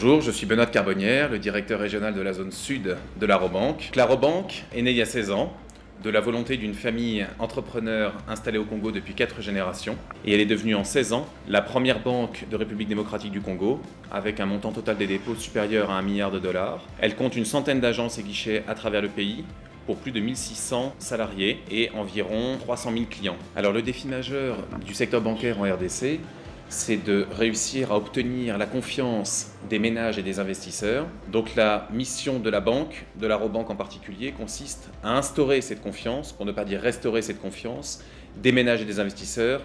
Bonjour, je suis Benoît de Carbonnière, le directeur régional de la zone sud de la Rabobank. La Rabobank est née il y a 16 ans de la volonté d'une famille entrepreneur installée au Congo depuis 4 générations. Et elle est devenue en 16 ans la première banque de République démocratique du Congo, avec un montant total des dépôts supérieur à 1 milliard de dollars. Elle compte une centaine d'agences et guichets à travers le pays, pour plus de 1600 salariés et environ 300 000 clients. Alors le défi majeur du secteur bancaire en RDC, c'est de réussir à obtenir la confiance des ménages et des investisseurs. Donc la mission de la banque, de la Rabobank en particulier, consiste à instaurer cette confiance, pour ne pas dire restaurer cette confiance, des ménages et des investisseurs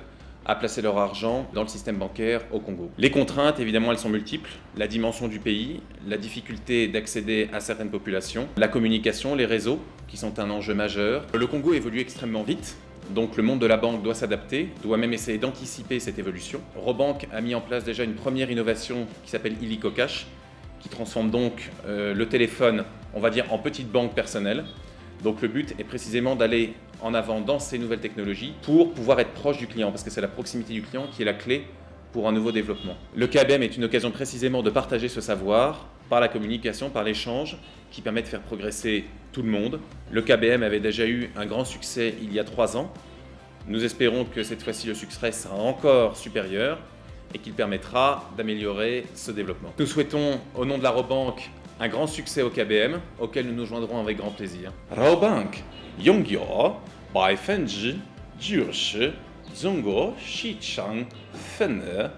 à placer leur argent dans le système bancaire au Congo. Les contraintes, évidemment, elles sont multiples. La dimension du pays, la difficulté d'accéder à certaines populations, la communication, les réseaux, qui sont un enjeu majeur. Le Congo évolue extrêmement vite. Donc le monde de la banque doit s'adapter, doit même essayer d'anticiper cette évolution. Rabobank a mis en place déjà une première innovation qui s'appelle Illico Cash, qui transforme donc le téléphone, on va dire, en petite banque personnelle. Donc le but est précisément d'aller en avant dans ces nouvelles technologies pour pouvoir être proche du client, parce que c'est la proximité du client qui est la clé pour un nouveau développement. Le KBM est une occasion précisément de partager ce savoir par la communication, par l'échange, qui permet de faire progresser tout le monde. Le KBM avait déjà eu un grand succès il y a 3 ans. Nous espérons que cette fois-ci le succès sera encore supérieur et qu'il permettra d'améliorer ce développement. Nous souhaitons, au nom de la Rabobank, un grand succès au KBM, auquel nous nous joindrons avec grand plaisir. Rabobank, Yongyo, Bai Fenji, Jurshi, Zongo, Shichang, Fene.